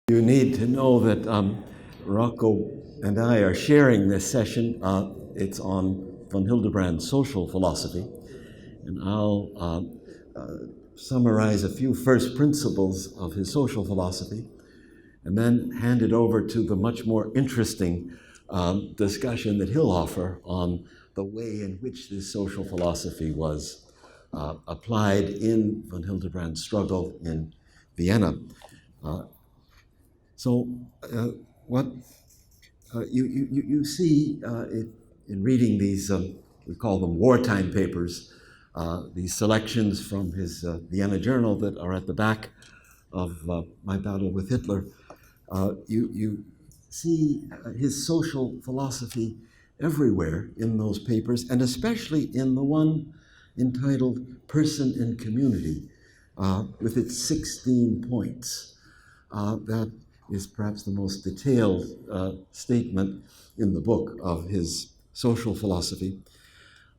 You need to know that Rocco and I are sharing this session. It's on von Hildebrand's social philosophy, and I'll summarize a few first principles of his social philosophy, and then hand it over to the much more interesting discussion that he'll offer on the way in which this social philosophy was applied in von Hildebrand's struggle in Vienna. So what you see in reading these, we call them wartime papers, these selections from his Vienna journal that are at the back of My Battle with Hitler, you see his social philosophy everywhere in those papers, and especially in the one entitled Person and Community, with its 16 points. That is perhaps the most detailed statement in the book of his social philosophy.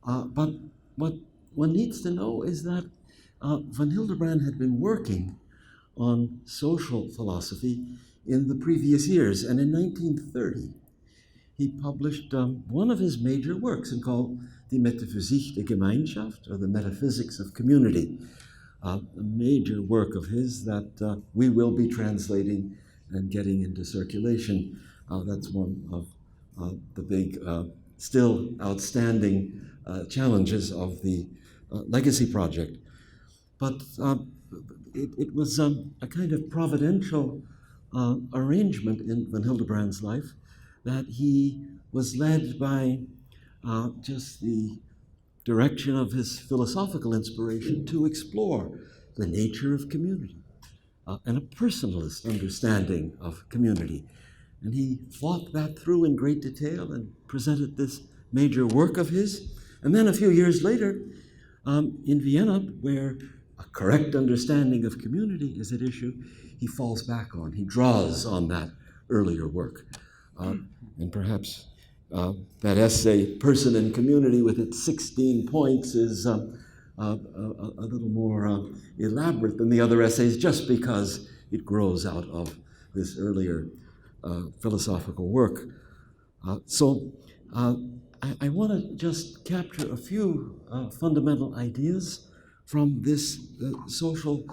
But what one needs to know is that von Hildebrand had been working on social philosophy in the previous years, and in 1930 he published one of his major works called Die Metaphysik der Gemeinschaft, or the Metaphysics of Community, a major work of his that we will be translating and getting into circulation. That's one of the big, still outstanding challenges of the Legacy Project. But it was a kind of providential arrangement in von Hildebrand's life that he was led by just the direction of his philosophical inspiration to explore the nature of community and a personalist understanding of community. And he thought that through in great detail and presented this major work of his. And then a few years later, in Vienna, where a correct understanding of community is at issue, he falls back on, he draws on that earlier work. And perhaps that essay, Person and Community, with its 16 points, is a little more elaborate than the other essays, just because it grows out of this earlier philosophical work. So I want to just capture a few fundamental ideas from this social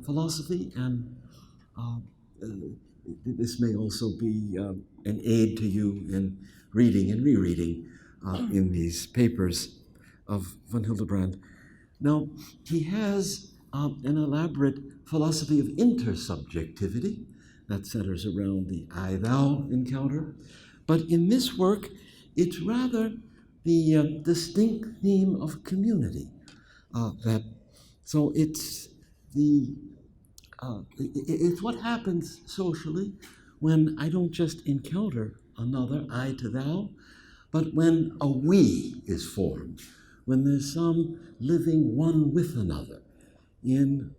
philosophy, and this may also be an aid to you in reading and rereading in these papers of von Hildebrand. Now, he has an elaborate philosophy of intersubjectivity that centers around the I-thou encounter. But in this work, it's rather the distinct theme of community. So it's what happens socially when I don't just encounter another, I to thou, but when a we is formed, when there's some living one with another in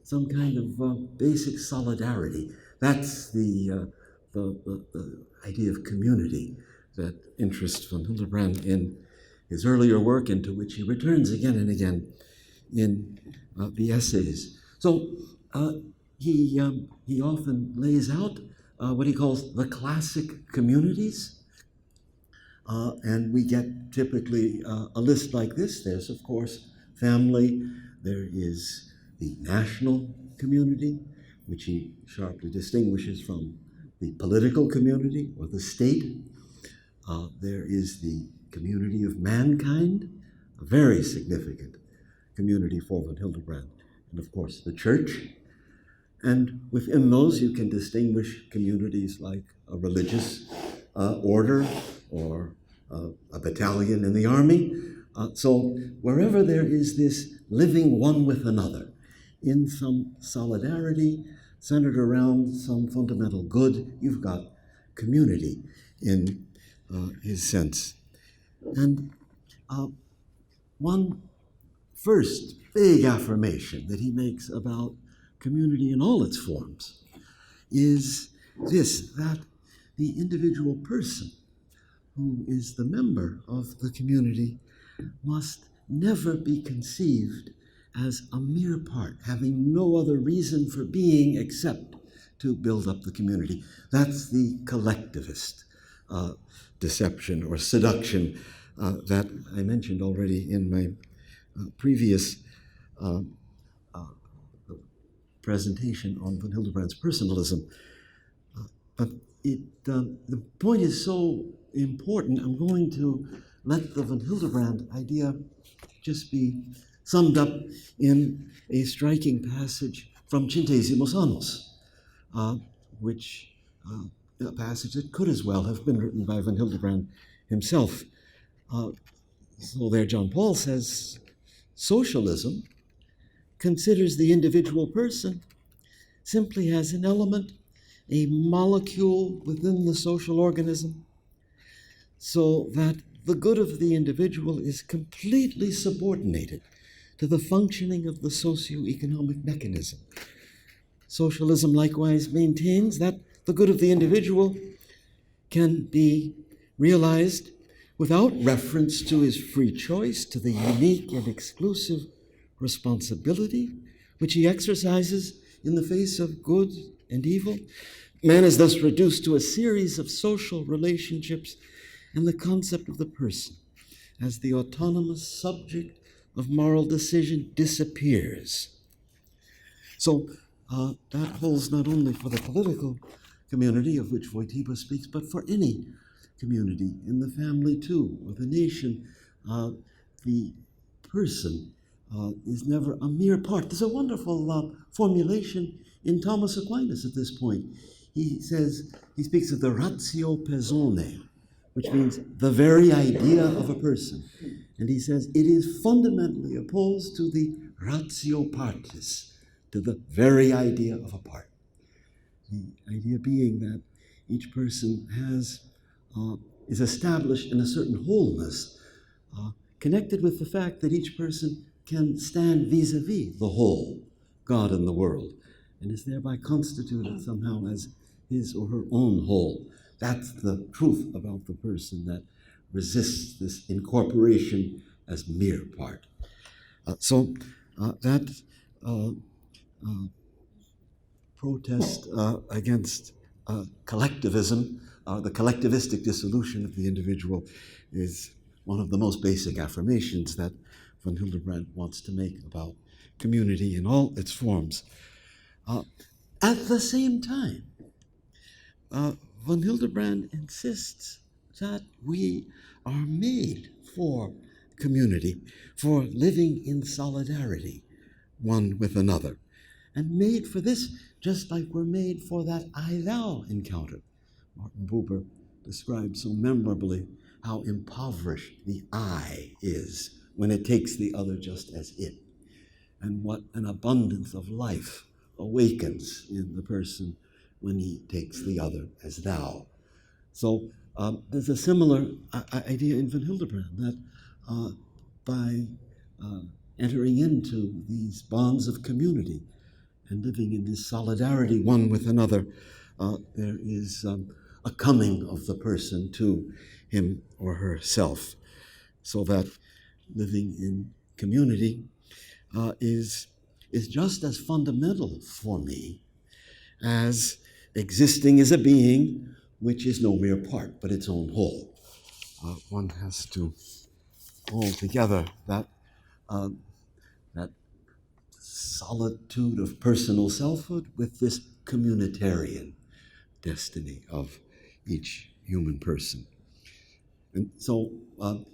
some kind of basic solidarity. That's the idea of community that interests von Hildebrand in his earlier work, into which he returns again and again in the essays. So he often lays out what he calls the classic communities. And we get typically a list like this. There's, of course, family. There is the national community, which he sharply distinguishes from the political community or the state. There is the community of mankind, a very significant community for von Hildebrand. And, of course, the church. And within those, you can distinguish communities like a religious order or a battalion in the army. So wherever there is this living one with another in some solidarity centered around some fundamental good, you've got community in his sense. And one first big affirmation that he makes about community in all its forms is this, that the individual person who is the member of the community must never be conceived as a mere part, having no other reason for being except to build up the community. That's the collectivist deception or seduction that I mentioned already in my previous presentation on von Hildebrand's personalism. But the point is so important, I'm going to let the von Hildebrand idea just be summed up in a striking passage from Centesimus Annus, which a passage that could as well have been written by von Hildebrand himself. So there John Paul says, socialism considers the individual person simply as an element, a molecule within the social organism, so that the good of the individual is completely subordinated to the functioning of the socio-economic mechanism. Socialism likewise maintains that the good of the individual can be realized without reference to his free choice, to the unique and exclusive responsibility which he exercises in the face of good and evil. Man is thus reduced to a series of social relationships, and the concept of the person as the autonomous subject of moral decision disappears. So that holds not only for the political community of which Wojtyła speaks, but for any community, in the family too, or the nation. The person is never a mere part. There's a wonderful formulation in Thomas Aquinas at this point. He speaks of the ratio personae, which means the very idea of a person. And he says it is fundamentally opposed to the ratio partis, to the very idea of a part. The idea being that each person is established in a certain wholeness, connected with the fact that each person can stand vis-a-vis the whole, God and the world, and is thereby constituted somehow as his or her own whole. That's the truth about the person that resists this incorporation as mere part. So that protest against collectivism, the collectivistic dissolution of the individual, is one of the most basic affirmations that von Hildebrand wants to make about community in all its forms. At the same time, von Hildebrand insists that we are made for community, for living in solidarity one with another, and made for this just like we're made for that I-thou encounter. Martin Buber describes so memorably how impoverished the I is when it takes the other just as it, and what an abundance of life awakens in the person when he takes the other as thou. So there's a similar idea in von Hildebrand that by entering into these bonds of community and living in this solidarity one with another, there is a coming of the person to him or herself, so that living in community is just as fundamental for me as existing as a being which is no mere part, but its own whole. One has to hold together that solitude of personal selfhood with this communitarian destiny of each human person. And so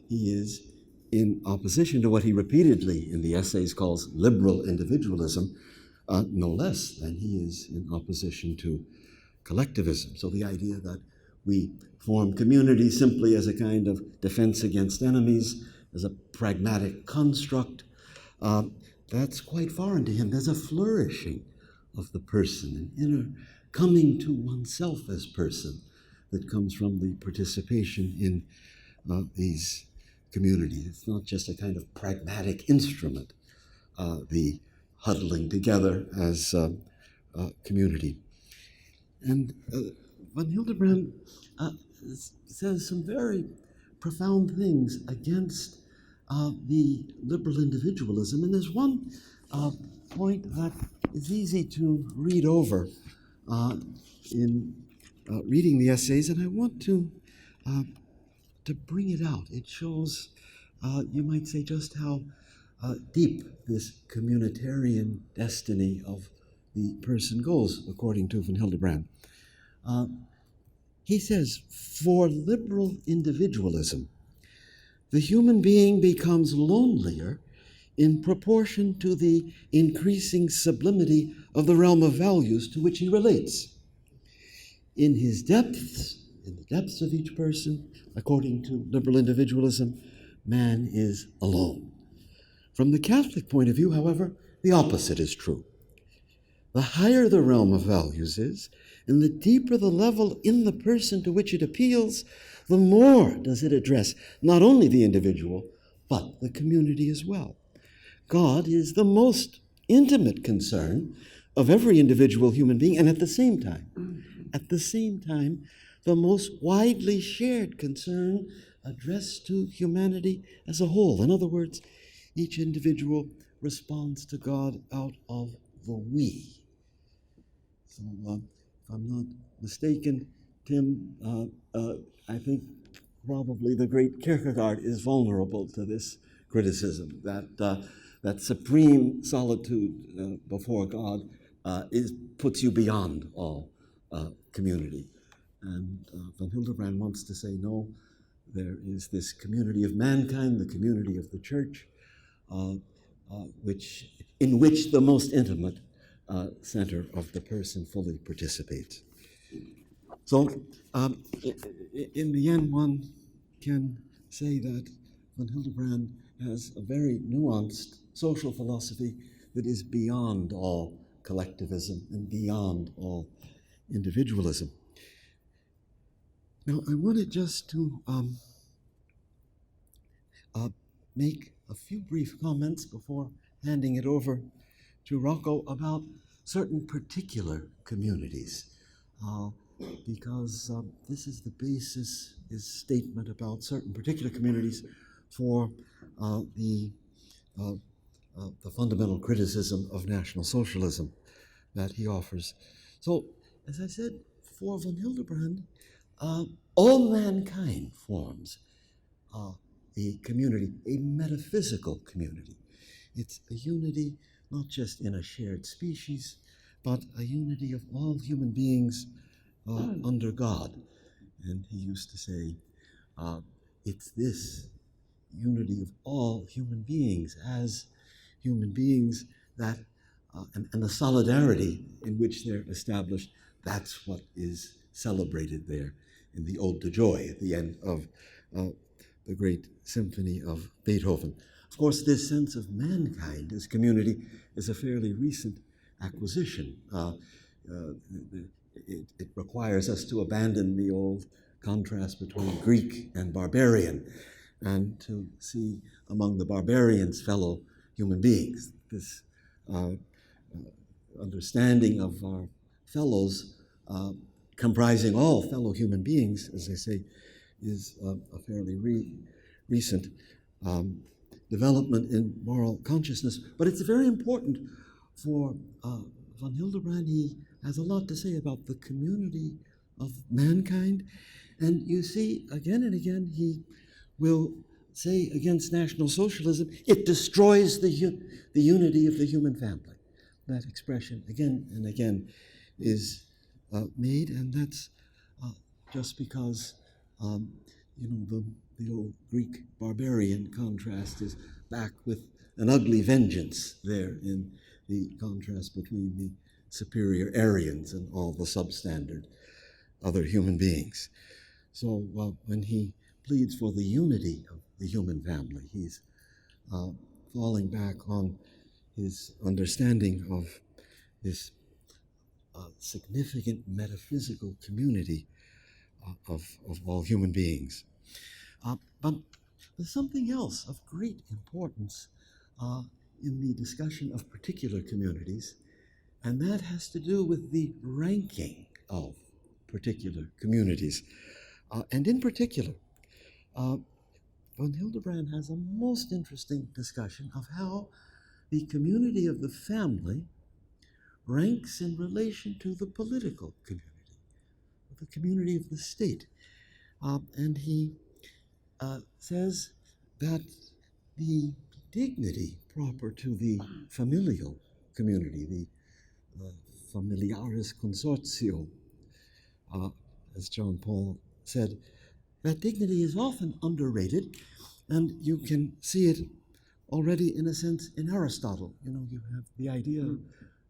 he is in opposition to what he repeatedly in the essays calls liberal individualism, no less than he is in opposition to collectivism. So the idea that we form community simply as a kind of defense against enemies, as a pragmatic construct, that's quite foreign to him. There's a flourishing of the person, an inner coming to oneself as person that comes from the participation in these communities. It's not just a kind of pragmatic instrument, the huddling together as community. And von Hildebrand says some very profound things against the liberal individualism. And there's one point that is easy to read over uh, in reading the essays, and I want to bring it out. It shows, you might say, just how deep this communitarian destiny of the person goes, according to von Hildebrand. He says, for liberal individualism, the human being becomes lonelier in proportion to the increasing sublimity of the realm of values to which he relates. In the depths of each person, according to liberal individualism, man is alone. From the Catholic point of view, however, the opposite is true. The higher the realm of values is, and the deeper the level in the person to which it appeals, the more does it address not only the individual, but the community as well. God is the most intimate concern of every individual human being, and at the same time, the most widely shared concern addressed to humanity as a whole. In other words, each individual responds to God out of the we. So, if I'm not mistaken, Tim, I think probably the great Kierkegaard is vulnerable to this criticism, that supreme solitude before God puts you beyond all community. And von Hildebrand wants to say, no, there is this community of mankind, the community of the church, in which the most intimate center of the person fully participates. So, in the end, one can say that von Hildebrand has a very nuanced social philosophy that is beyond all collectivism and beyond all individualism. Now, I wanted just to make a few brief comments before handing it over to Rocco about certain particular communities, because this is the basis, his statement about certain particular communities for the fundamental criticism of National Socialism that he offers. So, as I said, for von Hildebrand, all mankind forms a community, a metaphysical community. It's a unity not just in a shared species, but a unity of all human beings under God. And he used to say, it's this unity of all human beings as human beings that, and the solidarity in which they're established, that's what is celebrated there in the Ode to Joy at the end of the great symphony of Beethoven. Of course, this sense of mankind as community is a fairly recent acquisition. It requires us to abandon the old contrast between Greek and barbarian and to see among the barbarians fellow human beings. This understanding of our fellows comprising all fellow human beings, as I say, is a fairly recent development in moral consciousness. But it's very important for von Hildebrand. He has a lot to say about the community of mankind. And you see, again and again, he will say against National Socialism, it destroys the unity of the human family. That expression, again and again, is made, and that's just because the old Greek barbarian contrast is back with an ugly vengeance there in the contrast between the superior Aryans and all the substandard other human beings. So when he pleads for the unity of the human family, he's falling back on his understanding of this significant metaphysical community of all human beings. But there's something else of great importance in the discussion of particular communities, and that has to do with the ranking of particular communities. And in particular, von Hildebrand has a most interesting discussion of how the community of the family ranks in relation to the political community, the community of the state. And he says that the dignity proper to the familial community, the familiaris consortio, as John Paul said, that dignity is often underrated, and you can see it already, in a sense, in Aristotle. You have the idea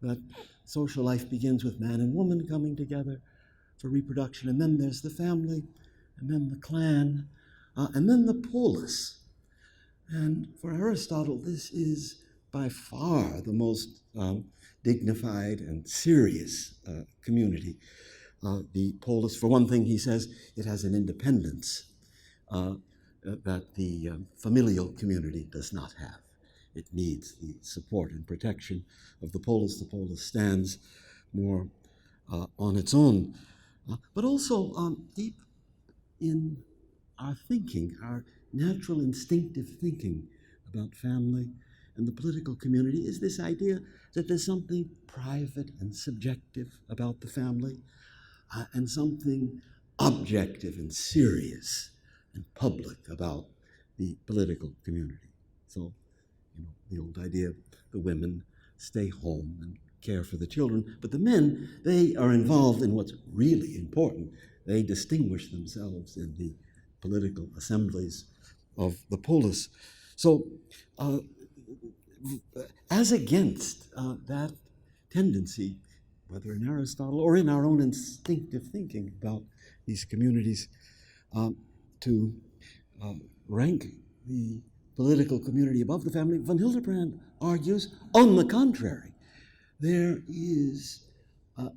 that social life begins with man and woman coming together for reproduction, and then there's the family, and then the clan, and then the polis. And for Aristotle, this is by far the most dignified and serious community. The polis, for one thing, he says, it has an independence that the familial community does not have. It needs the support and protection of the polis. The polis stands more on its own. But also deep in our thinking, our natural instinctive thinking about family and the political community, is this idea that there's something private and subjective about the family, and something objective and serious and public about the political community. So, the old idea, the women stay home and care for the children, but the men, they are involved in what's really important. They distinguish themselves in the political assemblies of the polis. So, as against that tendency, whether in Aristotle or in our own instinctive thinking about these communities, to rank the political community above the family, von Hildebrand argues, on the contrary, there is an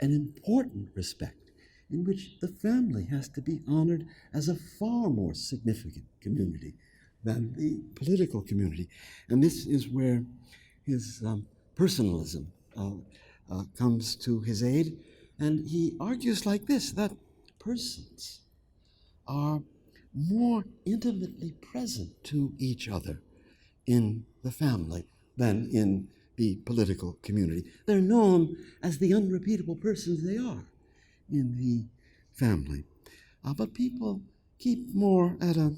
important respect in which the family has to be honored as a far more significant community than the political community. And this is where his personalism comes to his aid. And he argues like this, that persons are more intimately present to each other in the family than in the political community. They're known as the unrepeatable persons they are in the family. But people keep more at a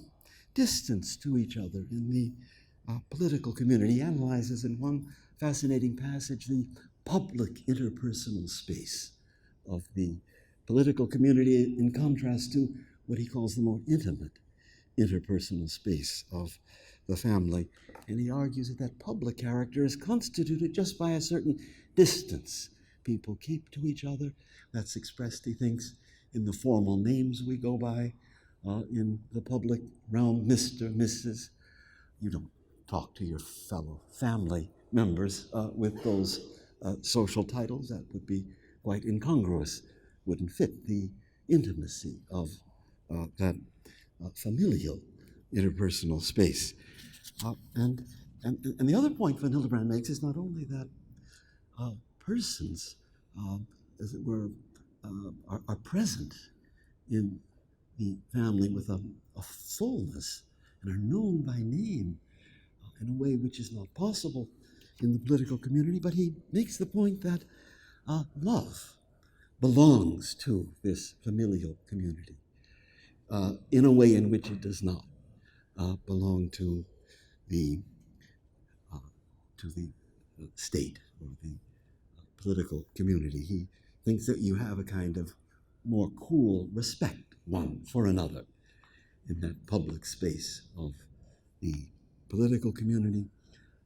distance to each other in the political community. He analyzes in one fascinating passage the public interpersonal space of the political community in contrast to what he calls the more intimate interpersonal space of the family. And he argues that that public character is constituted just by a certain distance people keep to each other. That's expressed, he thinks, in the formal names we go by in the public realm, Mr., Mrs. You don't talk to your fellow family members with those social titles. That would be quite incongruous, wouldn't fit the intimacy of that familial interpersonal space. And the other point Van Hildebrand makes is not only that persons, as it were, are present in the family with a fullness and are known by name in a way which is not possible in the political community, but he makes the point that love belongs to this familial community in a way in which it does not belong to the state or the political community. He thinks that you have a kind of more cool respect one for another in that public space of the political community,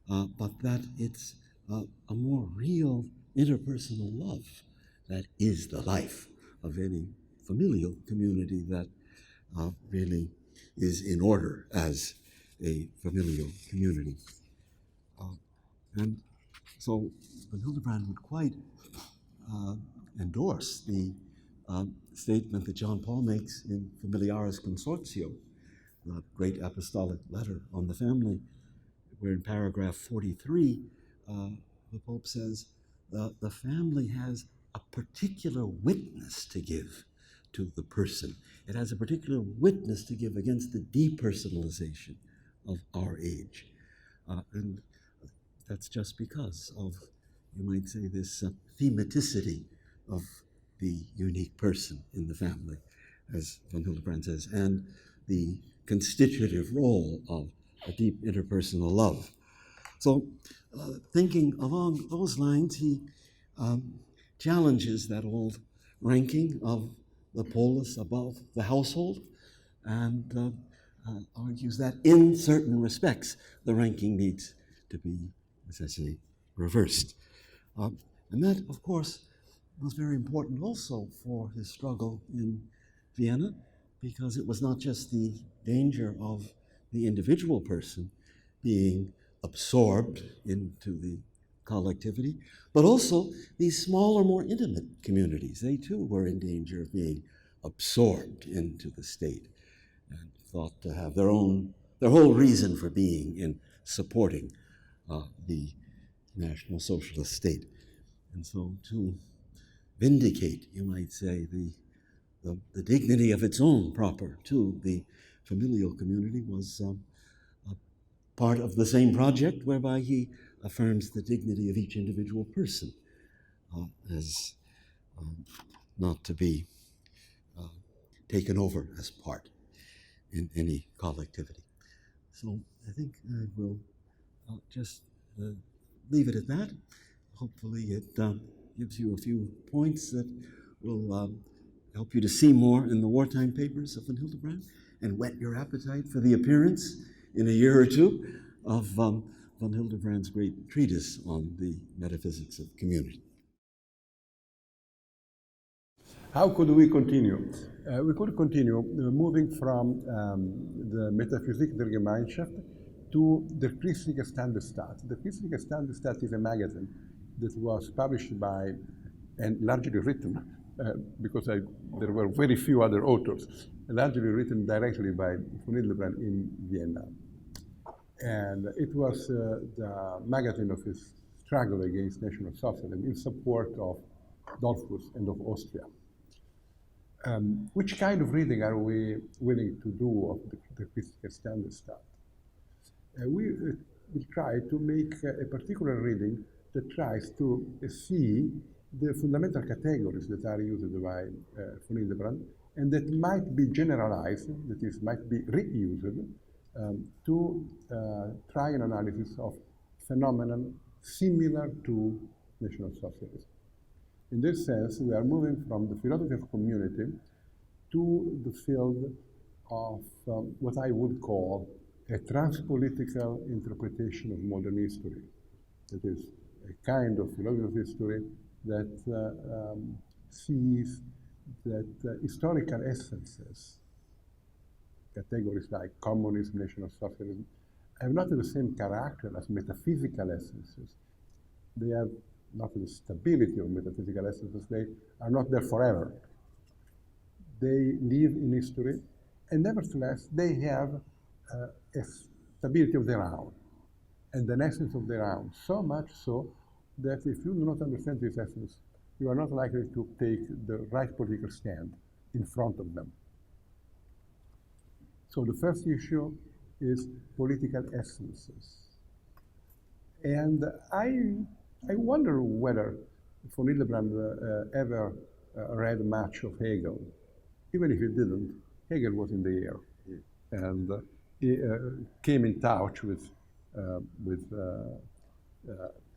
but that it's a more real interpersonal love that is the life of any familial community that really is in order as a familial community. And so Van Hildebrand would quite endorse the statement that John Paul makes in Familiaris Consortio, the great apostolic letter on the family, where in paragraph 43, the Pope says, the family has a particular witness to give to the person. It has a particular witness to give against the depersonalization of our age. And that's just because of you might say, this thematicity of the unique person in the family, as von Hildebrand says, and the constitutive role of a deep interpersonal love. So, thinking along those lines, he challenges that old ranking of the polis above the household, and argues that in certain respects the ranking needs to be essentially reversed. And that, of course, was very important also for his struggle in Vienna, because it was not just the danger of the individual person being absorbed into the collectivity, but also these smaller, more intimate communities. They too were in danger of being absorbed into the state and thought to have their whole reason for being in supporting the National Socialist state. And so to vindicate, you might say, the dignity of its own proper, too, the familial community was a part of the same project whereby he affirms the dignity of each individual person as not to be taken over as part in any collectivity. So I think I will just leave it at that. Hopefully it gives you a few points that will help you to see more in the wartime papers of von Hildebrand and whet your appetite for the appearance in a year or two of von Hildebrand's great treatise on the metaphysics of community. How could we continue? We could continue moving from the Metaphysik der Gemeinschaft to the Christliche Standestaat. The Christliche Standestaat is a magazine that was published by, and largely written, because there were very few other authors, largely written directly by von Hildebrand in Vienna. And it was the magazine of his struggle against National Socialism in support of Dollfuss and of Austria. Which kind of reading are we willing to do of the Christliche Standestaat? We will try to make a particular reading that tries to see the fundamental categories that are used by von Hildebrand and that might be generalized, that is, might be reused to try an analysis of phenomena similar to National Socialism. In this sense, we are moving from the philosophy of community to the field of what I would call a transpolitical interpretation of modern history. That is, a kind of philosophy of history that sees that historical essences, categories like communism, national socialism, have not the same character as metaphysical essences. They have not the stability of metaphysical essences. They are not there forever. They live in history, and nevertheless, they have a stability of their own and an essence of their own, so much so that if you do not understand this essence, you are not likely to take the right political stand in front of them. So the first issue is political essences. And I wonder whether von Hildebrand ever read much of Hegel. Even if he didn't, Hegel was in the air. And he came in touch with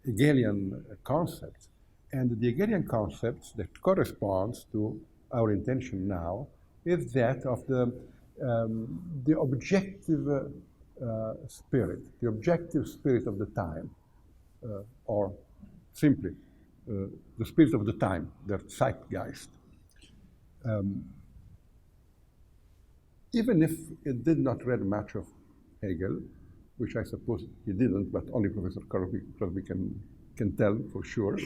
Hegelian concepts. And the Hegelian concepts that corresponds to our intention now is that of the objective spirit, the objective spirit of the time, or simply the spirit of the time, the Zeitgeist. Even if it did not read much of Hegel, which I suppose he didn't, but only Professor Crosby can tell for sure,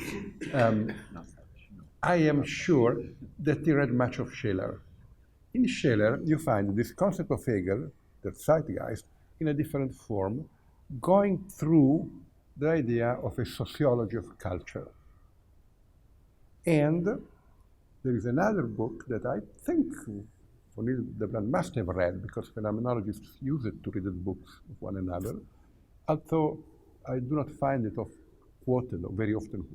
I am sure that he read much of Scheler. In Scheler, you find this concept of Hegel, the Zeitgeist, in a different form, going through the idea of a sociology of culture. And there is another book that I think von Hildebrand must have read, because phenomenologists use it to read the books of one another, although I do not find it of quoted, or very often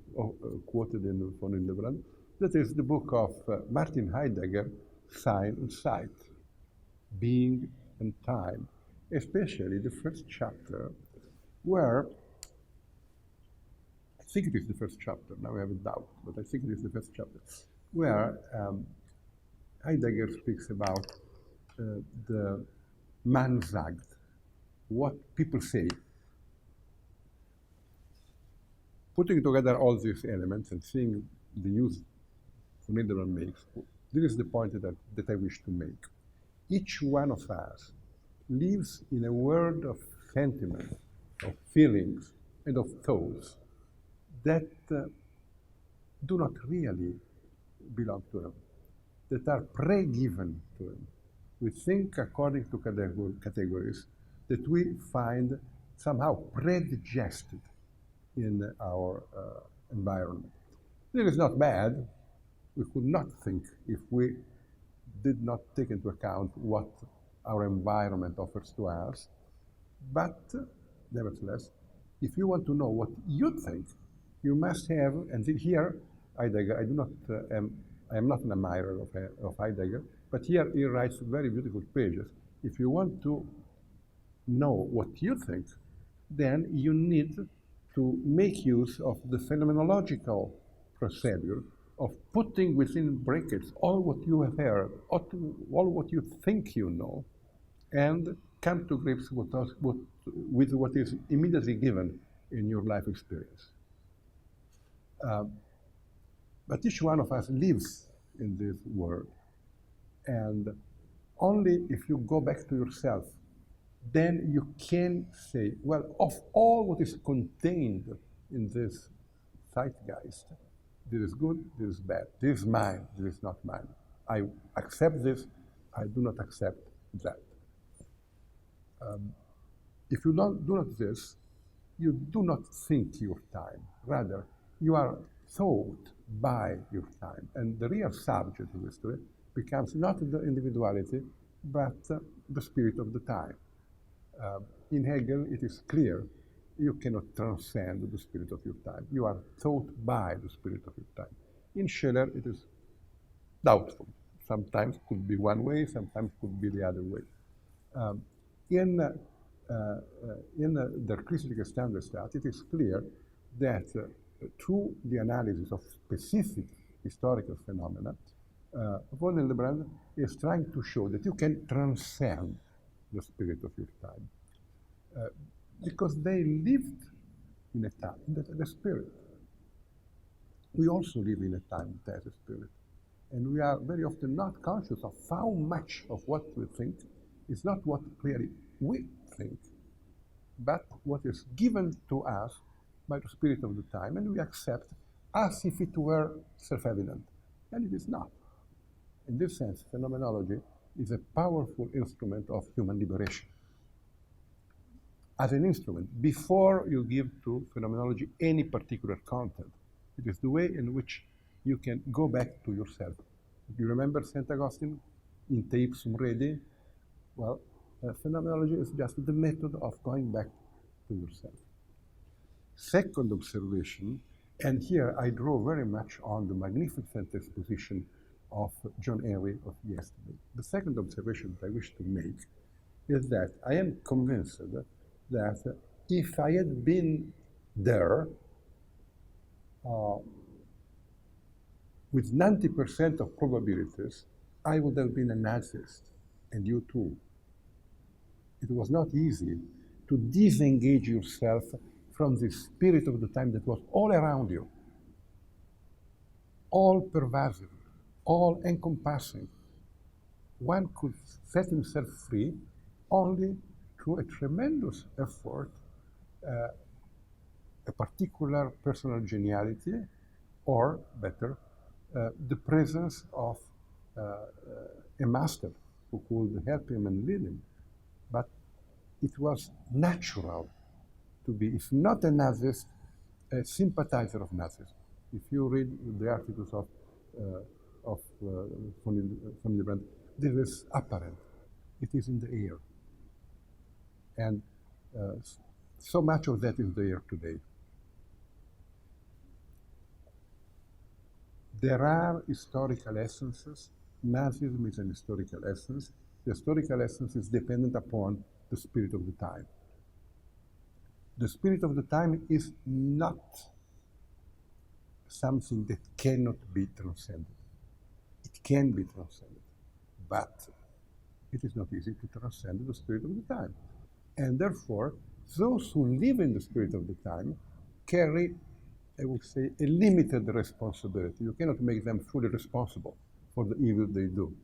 quoted in von Hildebrand. That is the book of Martin Heidegger, Sign and Sight, Being and Time, especially the first chapter, where I think it is the first chapter, now I have a doubt, but I think it is the first chapter, where Heidegger speaks about the Mansagt, what people say. Putting together all these elements and seeing the use von Hildebrand makes, this is the point that I wish to make. Each one of us lives in a world of sentiments, of feelings, and of thoughts that do not really belong to him, that are pre-given to him. We think according to categories that we find somehow pre-digested in our environment. This is not bad. We could not think if we did not take into account what our environment offers to us. But nevertheless, if you want to know what you think, you must have, and here Heidegger, I am not an admirer of Heidegger, but here he writes very beautiful pages. If you want to know what you think, then you need to make use of the phenomenological procedure of putting within brackets all what you have heard, all what you think you know, and come to grips with what is immediately given in your life experience. But each one of us lives in this world, and only if you go back to yourself, then you can say, well, of all what is contained in this zeitgeist, this is good, this is bad, this is mine, this is not mine. I accept this, I do not accept that. If you do not this, you do not think your time. Rather, you are thought by your time. And the real subject of history becomes not the individuality, but the spirit of the time. In Hegel, it is clear you cannot transcend the spirit of your time. You are thought by the spirit of your time. In Schiller, it is doubtful. Sometimes could be one way, sometimes could be the other way. In the Christliche Standardstaat, it is clear that through the analysis of specific historical phenomena, von Hildebrand is trying to show that you can transcend the spirit of your time. Because they lived in a time that had a spirit. We also live in a time that has a spirit. And we are very often not conscious of how much of what we think is not what really we think, but what is given to us by the spirit of the time, and we accept as if it were self-evident, and it is not. In this sense, phenomenology is a powerful instrument of human liberation. As an instrument, before you give to phenomenology any particular content, it is the way in which you can go back to yourself. Do you remember St. Augustine in Te ipsum redi? Well, phenomenology is just the method of going back to yourself. Second observation, and here I draw very much on the magnificent exposition of John Henry of yesterday. The second observation that I wish to make is that I am convinced that if I had been there with 90% of probabilities, I would have been a Nazist, and you too. It was not easy to disengage yourself from the spirit of the time that was all around you, all pervasive, all encompassing. One could set himself free only through a tremendous effort, a particular personal geniality, or better, the presence of a master who could help him and lead him. But it was natural to be, if not a Nazist, a sympathizer of Nazism. If you read the articles of von Hildebrand, this is apparent. It is in the air. And so much of that is there today. There are historical essences. Nazism is an historical essence. The historical essence is dependent upon the spirit of the time. The spirit of the time is not something that cannot be transcended. It can be transcended, but it is not easy to transcend the spirit of the time. And therefore, those who live in the spirit of the time carry, I would say, a limited responsibility. You cannot make them fully responsible for the evil they do,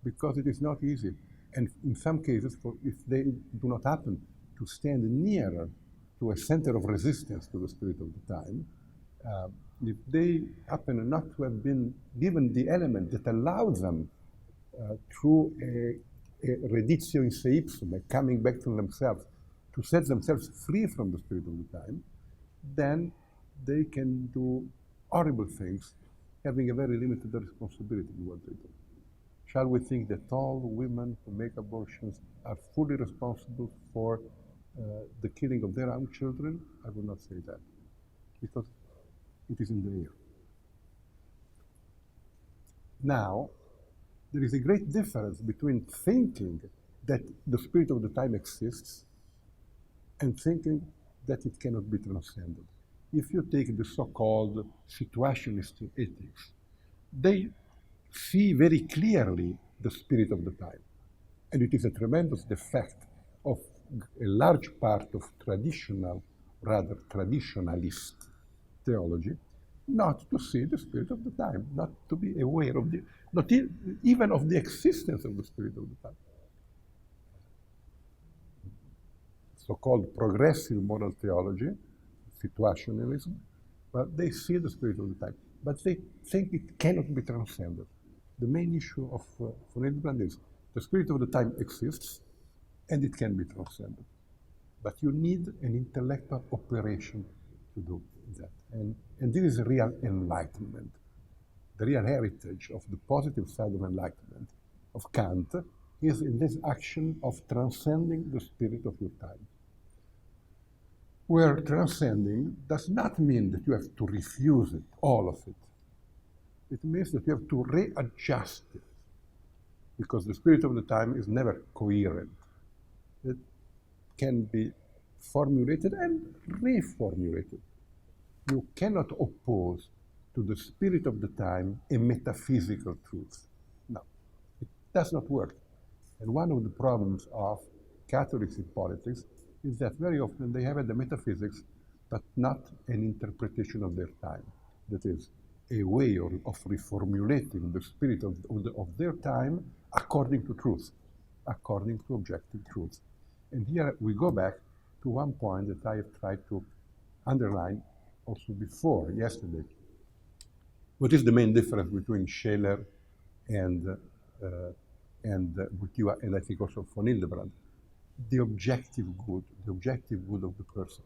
because it is not easy. And in some cases, if they do not happen to stand nearer to a center of resistance to the spirit of the time, if they happen not to have been given the element that allows them through a reditio in se ipsum, a coming back to themselves, to set themselves free from the spirit of the time, then they can do horrible things, having a very limited responsibility in what they do. Shall we think that all women who make abortions are fully responsible for the killing of their own children? I would not say that, because it is in the air. Now, there is a great difference between thinking that the spirit of the time exists and thinking that it cannot be transcended. If you take the so-called situationist ethics, they see very clearly the spirit of the time. And it is a tremendous defect of a large part of traditional, rather traditionalist theology, not to see the spirit of the time, not to be aware of the, not even of the existence of the spirit of the time. So-called progressive moral theology, situationalism, but they see the spirit of the time, but they think it cannot be transcended. The main issue of von Hildebrand is the spirit of the time exists and it can be transcended, but you need an intellectual operation to do that. And this is real enlightenment. The real heritage of the positive side of enlightenment, of Kant, is in this action of transcending the spirit of your time. Where transcending does not mean that you have to refuse it, all of it. It means that you have to readjust it, because the spirit of the time is never coherent. It can be formulated and reformulated. You cannot oppose to the spirit of the time a metaphysical truth. No, it does not work. And one of the problems of Catholics in politics is that very often they have the metaphysics, but not an interpretation of their time. That is, a way of reformulating the spirit of their time according to truth, according to objective truth. And here we go back to one point that I have tried to underline also before, yesterday. What is the main difference between Scheler and Bourdieu, and I think also von Hildebrand? The objective good of the person.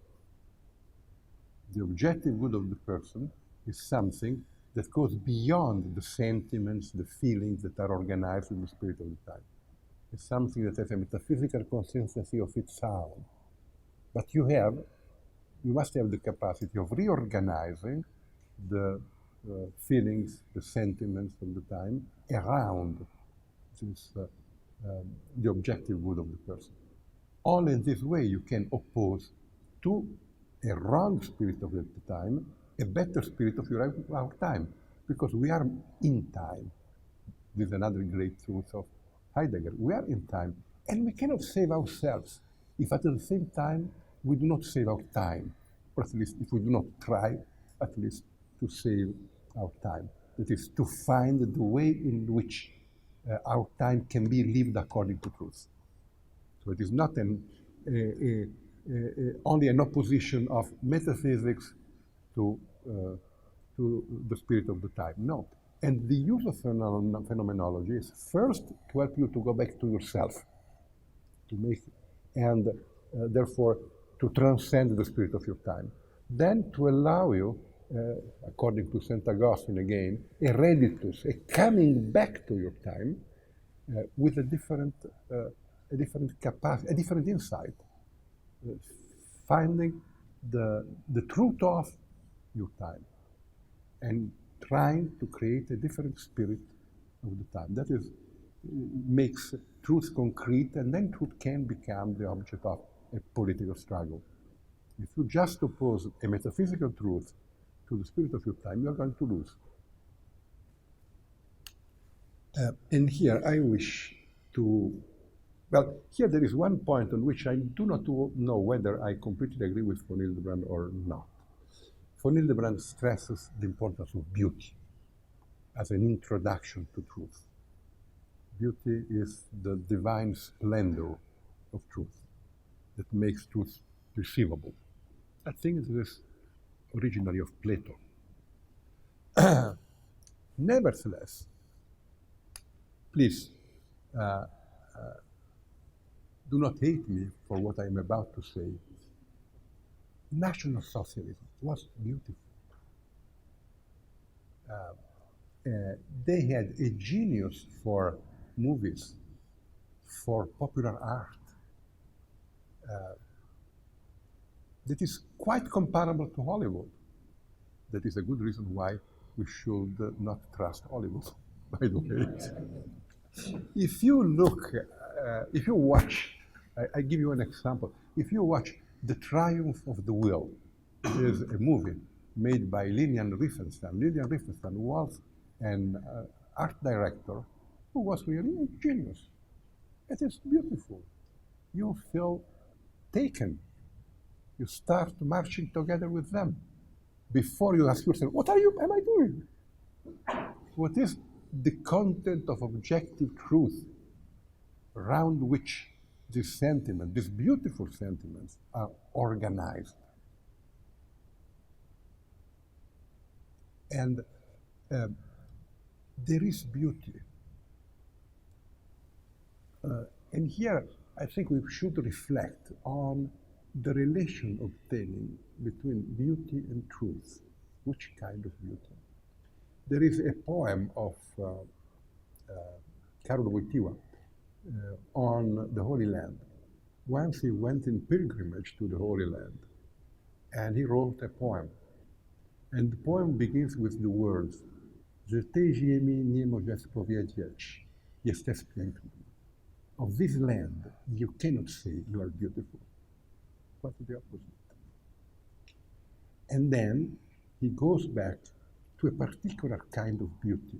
The objective good of the person is something that goes beyond the sentiments, the feelings that are organized in the spirit of the time. It's something that has a metaphysical consistency of its own. But you must have the capacity of reorganizing the feelings, the sentiments of the time around this, the objective good of the person. Only in this way you can oppose to a wrong spirit of the time a better spirit of our time, because we are in time. This is another great truth of Heidegger. We are in time, and we cannot save ourselves if at the same time we do not save our time, or at least if we do not try at least to save our time. That is, to find the way in which our time can be lived according to truth. So it is not only an opposition of metaphysics to the spirit of the time. No. And the use of phenomenology is first to help you to go back to yourself, to make, and therefore to transcend the spirit of your time. Then to allow you, according to St. Augustine again, a reditus, a coming back to your time with a different capacity, a different insight, finding the truth of your time. And trying to create a different spirit of the time. That is, makes truth concrete, and then truth can become the object of a political struggle. If you just oppose a metaphysical truth to the spirit of your time, you're going to lose. And here I wish to, well, here there is one point on which I do not know whether I completely agree with von Hildebrand or not. Von Hildebrand stresses the importance of beauty as an introduction to truth. Beauty is the divine splendor of truth that makes truth perceivable. I think it is originally of Plato. Nevertheless, please do not hate me for what I am about to say. National Socialism was beautiful. They had a genius for movies, for popular art, that is quite comparable to Hollywood. That is a good reason why we should not trust Hollywood, by the way. If you look, if you watch, I give you an example. If you watch The Triumph of the Will, it is a movie made by Lilian Riefenstahl. Lilian Riefenstahl was an art director who was really a genius. It is beautiful. You feel taken. You start marching together with them. Before you ask yourself, what am I doing? What is the content of objective truth around which these sentiments, these beautiful sentiments, are organized? And there is beauty. And here, I think we should reflect on the relation obtaining between beauty and truth. Which kind of beauty? There is a poem of Karol Wojtyła on the Holy Land. Once he went in pilgrimage to the Holy Land, and he wrote a poem. And the poem begins with the words, że tej ziemi nie możesz powiedzieć, jesteś piękny. Of this land, you cannot say you are beautiful. Quite the opposite. And then he goes back to a particular kind of beauty,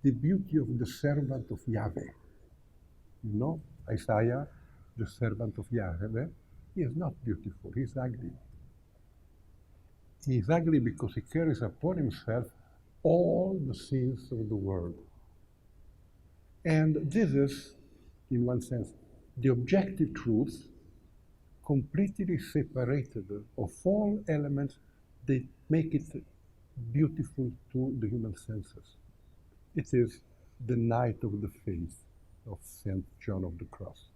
the beauty of the servant of Yahweh. You know, Isaiah, the servant of Yahweh, he is not beautiful, he is ugly. He is ugly because he carries upon himself all the sins of the world. And this is, in one sense, the objective truth completely separated of all elements that make it beautiful to the human senses. It is the night of the faith of St. John of the Cross.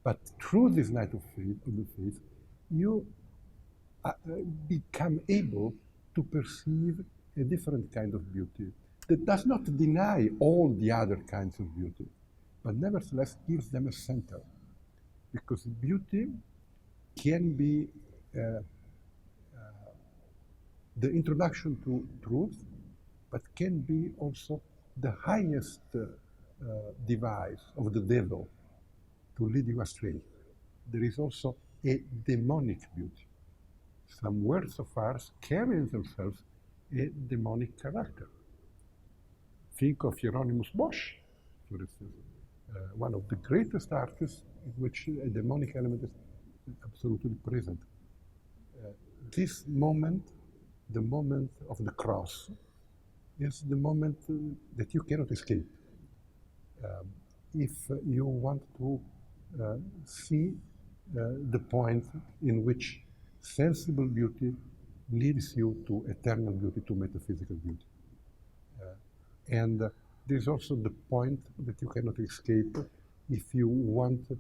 But through this night of the faith, you become able to perceive a different kind of beauty that does not deny all the other kinds of beauty, but nevertheless gives them a center. Because beauty can be the introduction to truth, but can be also the highest device of the devil to lead you astray. There is also a demonic beauty. Some words of ours carry in themselves a demonic character. Think of Hieronymus Bosch, for instance, one of the greatest artists in which a demonic element is absolutely present. This moment, the moment of the cross, is the moment that you cannot escape. If you want to see the point in which sensible beauty leads you to eternal beauty, to metaphysical beauty. And there's also the point that you cannot escape if you want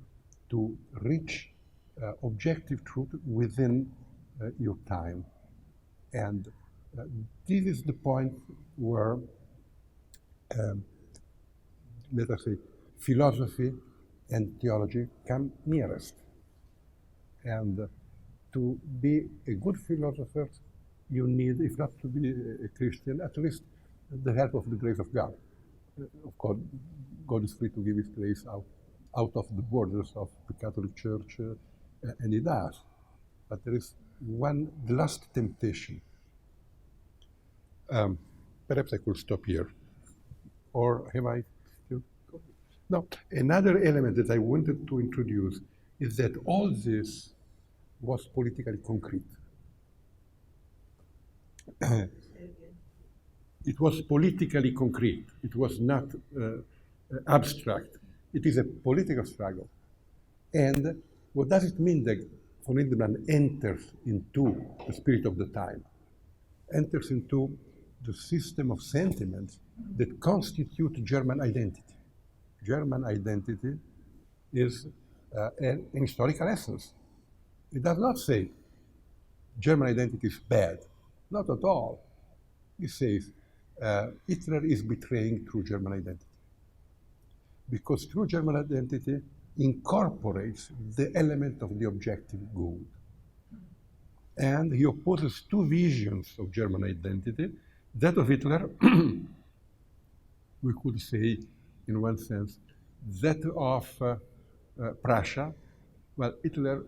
to reach objective truth within your time. And this is the point where, let us say, philosophy and theology come nearest. And to be a good philosopher, you need, if not to be a Christian, at least the help of the grace of God. Of course, God is free to give His grace out of the borders of the Catholic Church, and He does. But there is the last temptation. Perhaps I could stop here. Or have I still? No, another element that I wanted to introduce is that all this was politically concrete. It was politically concrete. It was not abstract. It is a political struggle. And what does it mean that von Hildebrand enters into the spirit of the time, enters into the system of sentiments that constitute German identity? German identity is an historical essence. It does not say German identity is bad. Not at all. It says Hitler is betraying true German identity. Because true German identity incorporates the element of the objective good. And he opposes two visions of German identity. That of Hitler, we could say, in one sense, that of Prussia. Well, Hitler,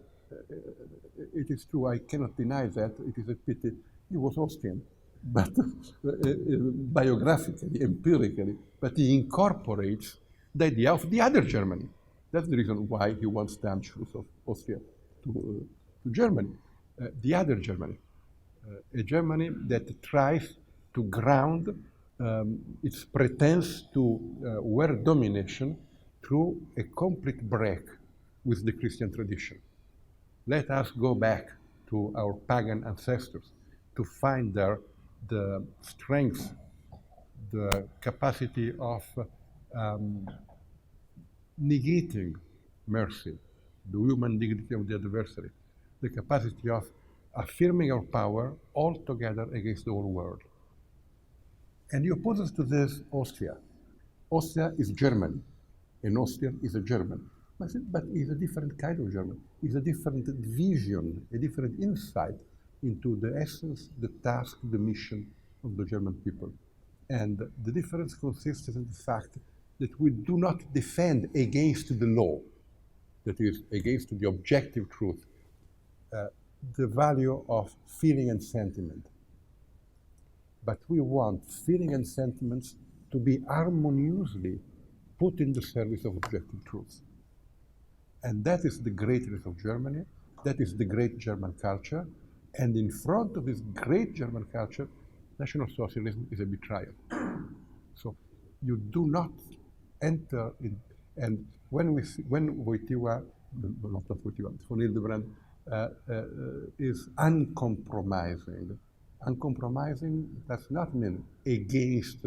it is true, I cannot deny that, it is a pity, he was Austrian, but biographically, empirically, but he incorporates the idea of the other Germany. That's the reason why he wants the Anschluss of Austria to Germany, the other Germany, a Germany that tries to ground its pretense to world domination through a complete break with the Christian tradition. Let us go back to our pagan ancestors to find there the strength, the capacity of negating mercy, the human dignity of the adversary, the capacity of affirming our power altogether against the whole world. And he opposes to this Austria. Austria is Germany, and Austrian is a German. But it's a different kind of German. It's a different vision, a different insight into the essence, the task, the mission of the German people. And the difference consists in the fact that we do not defend against the law, that is, against the objective truth, the value of feeling and sentiment. But we want feeling and sentiments to be harmoniously put in the service of objective truth. And that is the greatness of Germany, that is the great German culture, and in front of this great German culture, National Socialism is a betrayal. So you do not enter in, and when Wojtyła, not Wojtyła, von Hildebrand is uncompromising. Uncompromising does not mean against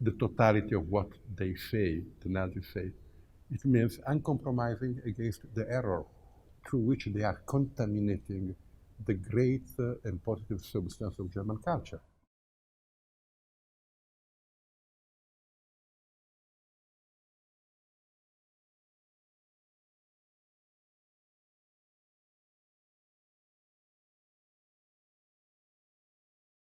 the totality of what they say, the Nazis say. It means uncompromising against the error through which they are contaminating the great and positive substance of German culture.